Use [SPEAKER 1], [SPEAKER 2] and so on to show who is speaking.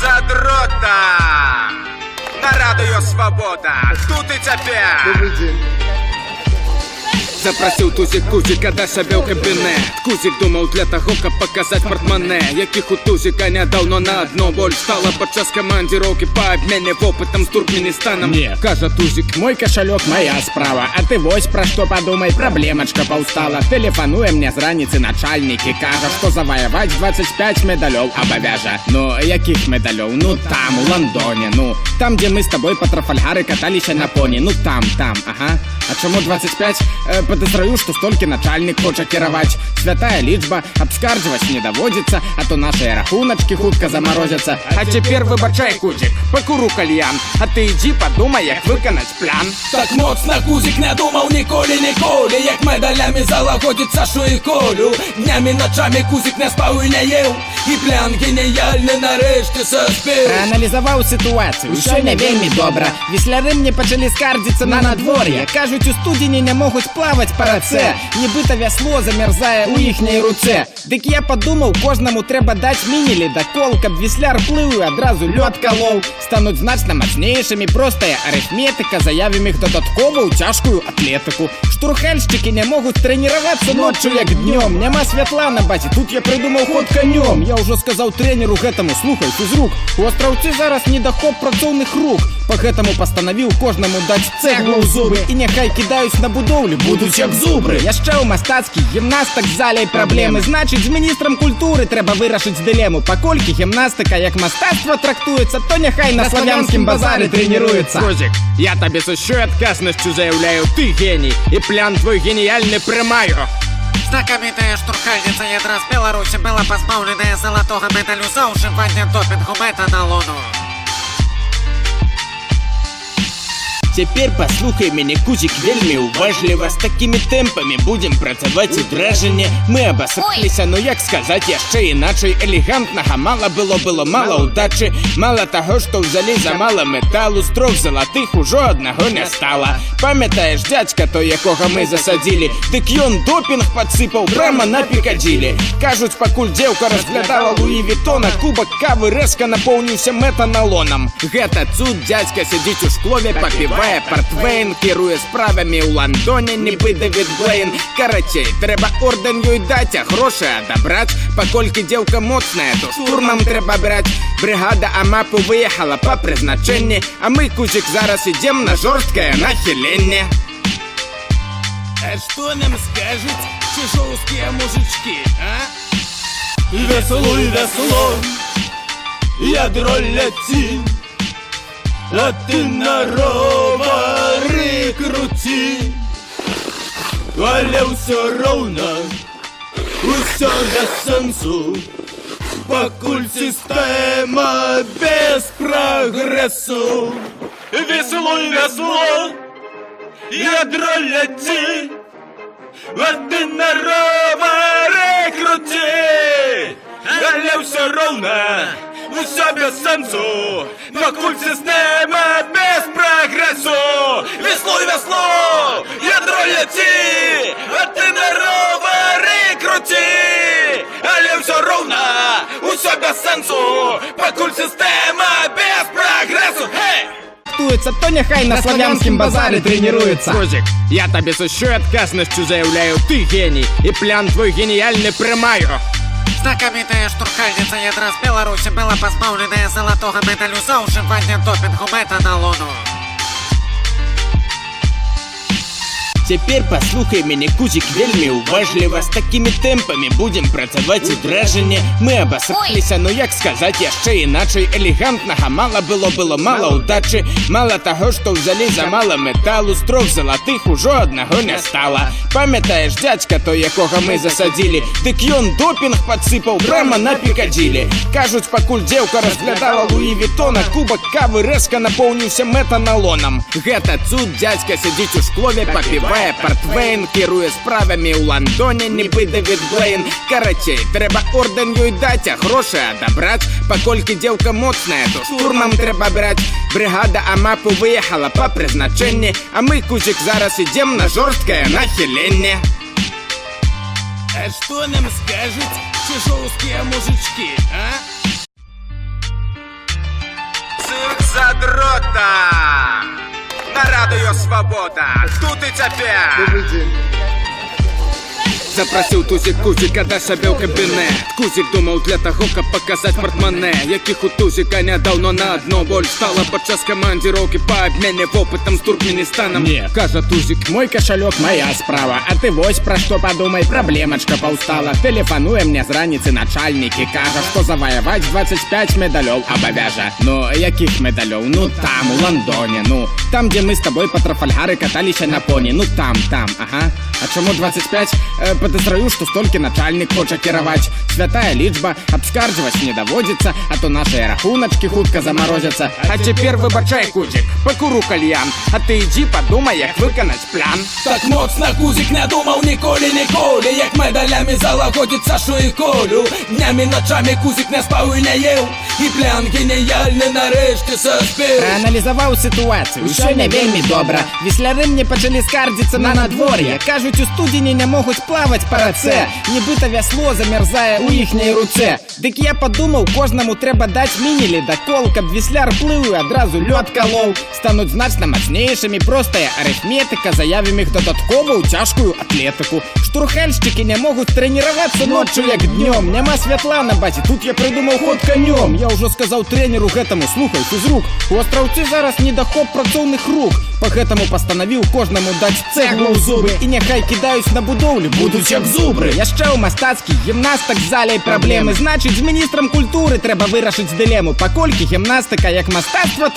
[SPEAKER 1] задрота! На радио Свобода, тут и теперь.
[SPEAKER 2] Добрый день.
[SPEAKER 1] Запросил тузик кузика, да себе в кабинет. Кузик думал для того, как показать портмоне. Яких у тузика не дал, но на одно боль стала подчас командировки по обмене опытом с Туркменистаном.
[SPEAKER 3] Не, кажа тузик, мой кошелек моя справа. А ты вось про что подумай, проблемочка поустала. Телефонуя мне с раницы начальники, кажа, что завоевать 25 медалев обовяжа. Ну, яких медалев? Ну там, у Лондоне, ну там, где мы с тобой по Трафальгарі каталися на поні. Ну там, ага. А чому 25? Подозраю, что столько начальник хочет керовать. Святая лічба, обскарживать не доводится, а то наши рахуночки хутко заморозятся.
[SPEAKER 1] А теперь вибачай, кузик, покуру кальян. А ты иди подумай, як виконать план.
[SPEAKER 4] Так моцно кузик не думав ніколи, як медалями залагодиться, що і колю. Днями, ночами кузик не спав і не їв, і план геніальний нарешті соспів.
[SPEAKER 3] Проаналізував ситуацію, що не вельми добра. Вісляри мне почали скардиться на надвор'я. Кажуть, у студені не можуть плавать по раце. Нібито весло замерзає у їхній руце. Дик я подумав, кожному треба дать міні-ледокол, каб вісляр плив і одразу льот колов. Стануть значно мощнейшими, простая арифметика заявим їх додатково у тяжкую атлетику. Штурхальщики не можуть тренуватися ночью як днем. Нема світла на базі, тут я придумав ход конем. Я уже сказав тренеру гэтому, слухай, фізрук, у островці зараз недохоп працовних рук. По гэтому постановив кожному дать цеглу в зуби. І нехай кидаюсь на будовлю, будуть як зубри. Яще у мастацькій гімнасток в залі проблеми. Значить, з міністром культури треба вирішити дилему. Покольки гімнастика як мистецтво трактується, то нехай на Славянському базарі тренується.
[SPEAKER 1] Кузик, я тобі з усьою відказністю заявляю, ти геній, і план твій геніальний приймаю.
[SPEAKER 5] Знакомитая штурхальниця ядра з Білорусі була позбавлена золотого медалю за вживання допінгу метанолону.
[SPEAKER 3] Теперь послухай меня, кузик, вельми уважливо. С такими темпами будем працювати у дражені. Ми обосралися, но як сказать, яще іначе. Елегантного мало было мало удачі. Мало того, що взяли за мало металу. З 3 золотих уже одного не стало. Пам'ятаєш дядька той, якого ми засадили? Дик ён допінг подсипав прямо на Пікаділі. Кажуть, покуль дівка розглядала Луї Вітона, кубок кави резко наповнився метанолоном. Гэта цуд дядька сидить у шклові, попиває портвейн, керує справами у Лондоні, ніби Девід Блейн. Короче, треба орден їй дать, а гроші одобрать. Покольки дівка моцная, то штурмом треба брать. Бригада АМАПу виїхала по призначенню, а ми, кузик, зараз ідем на жорсткое нахилення.
[SPEAKER 4] А что нам скажут чешовские мужички, а? Весело и весело, ядро лети, а ты на ровари крути. Але все ровно, все без сенсу, покуль система без прогрессу. Весело и весело, ядро лети, а ты на ровари крути. Але все ровно, все без сенсу, покуль система без прогрессу. Весло и весло, ядро лети, а ты на ровари крути. Але все ровно, все без сенсу, покуль система без прогрессу. Hey!
[SPEAKER 3] То нехай на Славянському базарі тренується.
[SPEAKER 1] Кузик, я тобі з усьою відказністю заявляю, ти геній, і план твій геніальний приймаю.
[SPEAKER 5] Знакомитая штурхальниця ядра з Білорусі була позбавлена золотого медалю за вживання допінгу метанолону.
[SPEAKER 3] Теперь послухай меня, кузик, вельми уважливо. С такими темпами будем працювати у дражені. Ми обосралися, но як сказать, яще іначе. Елегантного мало было мало удачі. Мало того, що взяли за мало металу. З 3 золотих уже одного не стало. Пам'ятаєш дядька той, якого ми засадили? Дик ён допінг подсипав прямо на Пікаділі. Кажуть, покуль дівка розглядала Луї Вітона, кубок кави резко наповнився метанолоном. Гэта цуд дядька сидить у шклові, попиває портвейн, керує справами у Лондоні, ніби Девід Блейн. Короче, треба орден їй дать, а гроші одобрать. Покольки дівка моцная, то штурмом треба брать. Бригада АМАПу виїхала по призначенню, а ми, кузик, зараз ідем на жорсткое нахилення.
[SPEAKER 4] А что нам скажут чешовские мужички, а?
[SPEAKER 1] задрота. На радио Свобода. Тут і тепер. Запросив тузик Кузика до себе в кабінет. Кузик думав для того, каб показать портмоне, яких у тузика недавно на одно боль стала під час командировки по обміні опитом з Туркменістаном.
[SPEAKER 3] Не,
[SPEAKER 1] Каже тузик,
[SPEAKER 3] мой кошелек моя справа, а ты вось про что подумай, проблемочка поустала. Телефонуя мне з раницы начальники, кажа, что завоевать 25 медалев обовяжа. Ну, яких медалев? Ну там, у Лондоне, ну, там, где мы с тобой по Трафальгари каталися на поні, ну там, ага. А чому 25? Подозраю, что столько начальник хоче керовать. Святая лічба, обскарживать не доводится, а то наши рахуночки хутко заморозятся. А теперь вибачай, Кузик, покуру кальян, а ти іди подумай, як виконать план.
[SPEAKER 4] Так моцно Кузик не думав ніколи, як медалями залагодить Сашу і Колю. Днями, ночами Кузик не спав і не їв, і план геніальний нарешті соспів.
[SPEAKER 3] Проаналізував ситуацію, що не вельми добра. Вісляри мне почали скардиться на надвор'я. Кажуть, у студені не можуть плавать по раце, нібито весло замерзає у їхній руце. Дик я подумав, кожному треба дать міні-ледокол, каб вісляр плив і одразу льот колов. Стануть значно мощнейшими, простая арифметика заявим їх додатково у тяжкую атлетику. Штурхальщики не можуть тренуватися ночью як днем. Нема світла на базі, тут я придумав ход конем. Я уже сказав тренеру гэтому, слухай, фізрук, у островці зараз недохоп працовних рук. Поэтому постановив кожному дать цеглу в зуби. І нехай кидаюсь на будовлю, будуть як зубри. Я ще у мастацький гімнастик з залі проблеми. Значить, з міністром культури треба вирішити дилему. Покольки гімнастика як мистецтво